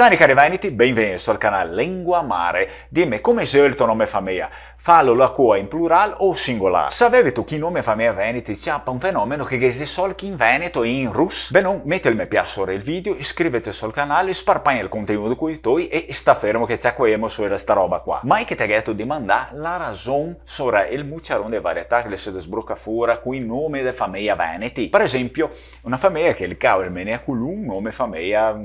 Sani cari veneti, benvenuti al canale Lingua Mare. Dimmi come sei il tuo nome famiglia? Fallo la cua in plurale o singolare? Sapevi tu che il nome famiglia veneti c'è un fenomeno che si solo in Veneto e in russo? Beh non, metti il mi piace sopra il video, iscriviti sul canale, sparpagna il contenuto qui toi e sta fermo che c'è qui su questa roba qua. Mai che ti ha detto di mandare la ragione sopra il mucciarone di varietà che si sbrocca fuori con i nomi di famiglia veneti. Per esempio, una famiglia che il cavo il mene con un nome famiglia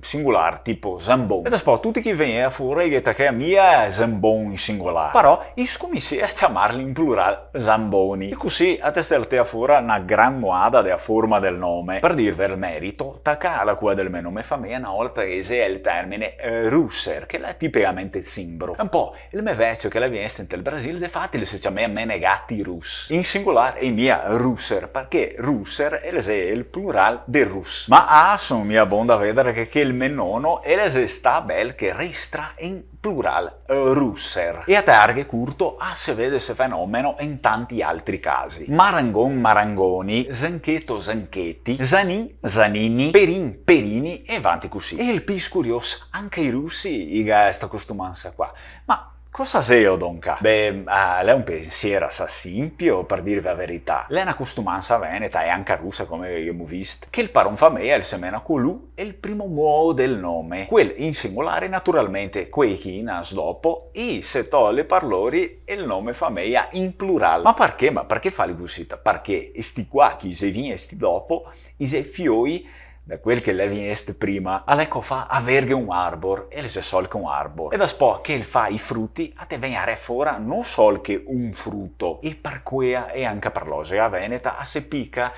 singolare, tipo Zambon. E dopo tutti che vengono fuori che mia è Zambon in singolare. Però, iscomissi a chiamarli in plurale Zamboni. E così a te stai fuori una gran moada della forma del nome. Per dirvi il merito, tacca la cua del mio nome famiglia una volta prese è il termine russer, che è tipicamente simbro. Un po' il mio vecchio che la viene nel Brasile, infatti si chiama menegati rus. In singolare è mia russer, perché russer è il plurale del rus. Ma sono mia bonda a vedere che il menono è sta bel che restra in plurale russer. E a targhe curto si vede questo fenomeno in tanti altri casi. Marangon, marangoni, zanchetto, zanchetti, zanin, zanini, perin, perini e avanti così. E il più curioso, anche i russi sta costumanza qua. Ma cosa sei o donca? Beh, lei è un pensiero simpio, per dirvi la verità. Lei è una costumanza veneta e anche russa, come abbiamo visto, che il paron famiglia, il semena colù, è il primo modo del nome. Quel in singolare, naturalmente, quei chi nas dopo, e se toglie parlori, il nome famiglia in plurale. Ma perché? Ma perché fa così? Perché sti qua, chi se viene sti dopo, i se fioi, da quel che lei viene prima, all'ecco fa averghe un arbor, e le se sol che un arbor. E da spo che il fa i frutti, a te venire fuori non solo che un frutto, e per cui e anche per l'osia veneta, a se pica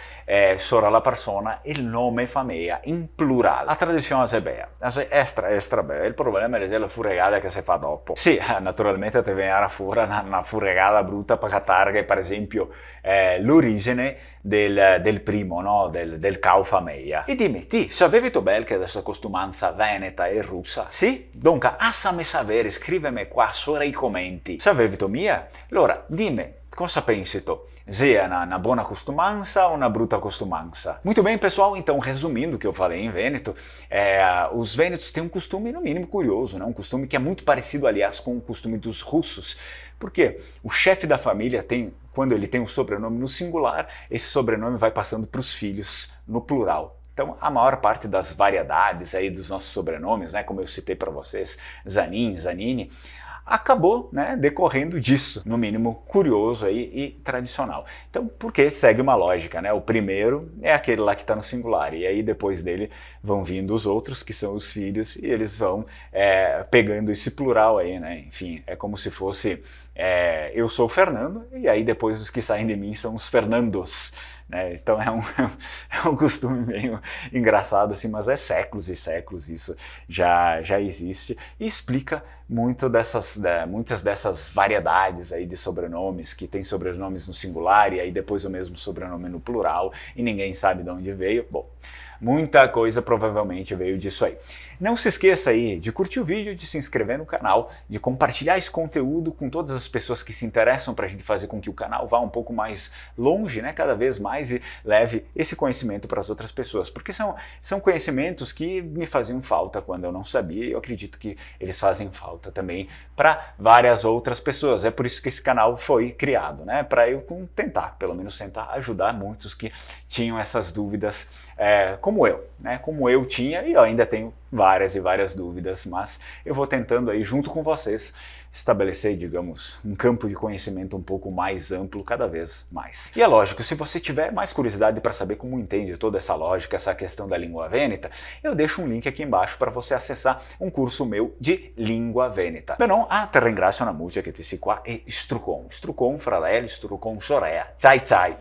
sopra la persona il nome famiglia in plurale. La tradizione è bella, è extra bella. Il problema è la furegata che si fa dopo. Sì, naturalmente te venire fuori una furegata brutta per targhe, per esempio, l'origine del primo, no? del cau famiglia. E dimmi, sapevi tu bel che questa costumanza veneta e russa? Sì? Dunque, assami sapere, scrivimi qua sopra i commenti. Sapevi tu mia? Allora, dimmi, cosa pensi tu? Se è una buona costumanza o una brutta costumanza? Muito bem, pessoal, então resumindo o que eu falei em Vêneto, os vênetos têm um costume no mínimo curioso, né? Um costume que é muito parecido, aliás, com o costume dos russos, porque o chefe da família tem, quando ele tem um sobrenome no singular, esse sobrenome vai passando para os filhos no plural. Então, a maior parte das variedades aí dos nossos sobrenomes, né, como eu citei para vocês, Zanin, Zanini, acabou, né, decorrendo disso, no mínimo curioso aí e tradicional. Então, porque segue uma lógica, né? O primeiro é aquele lá que está no singular, e aí depois dele vão vindo os outros, que são os filhos, e eles vão pegando esse plural aí, né? Enfim, é como se fosse eu sou o Fernando, e aí depois os que saem de mim são os Fernandos. Então é um costume meio engraçado assim, mas é séculos e séculos isso já existe e explica muitas dessas variedades aí de sobrenomes, que tem sobrenomes no singular e aí depois o mesmo sobrenome no plural e ninguém sabe de onde veio. Bom, muita coisa provavelmente veio disso aí. Não se esqueça aí de curtir o vídeo, de se inscrever no canal, de compartilhar esse conteúdo com todas as pessoas que se interessam para a gente fazer com que o canal vá um pouco mais longe, né, cada vez mais, e leve esse conhecimento para as outras pessoas, porque são conhecimentos que me faziam falta quando eu não sabia e eu acredito que eles fazem falta também para várias outras pessoas. É por isso que esse canal foi criado, né, para eu tentar, pelo menos tentar ajudar muitos que tinham essas dúvidas como eu, né? Como eu tinha e eu ainda tenho várias e várias dúvidas, mas eu vou tentando aí junto com vocês estabelecer, digamos, um campo de conhecimento um pouco mais amplo cada vez mais. E é lógico, se você tiver mais curiosidade para saber como entende toda essa lógica, essa questão da língua veneta, eu deixo um link aqui embaixo para você acessar um curso meu de língua veneta. Beh non, te ringrazio una musica che ti si qua e Strucon, fratelli, Strucon, Sorea, Zai Zai!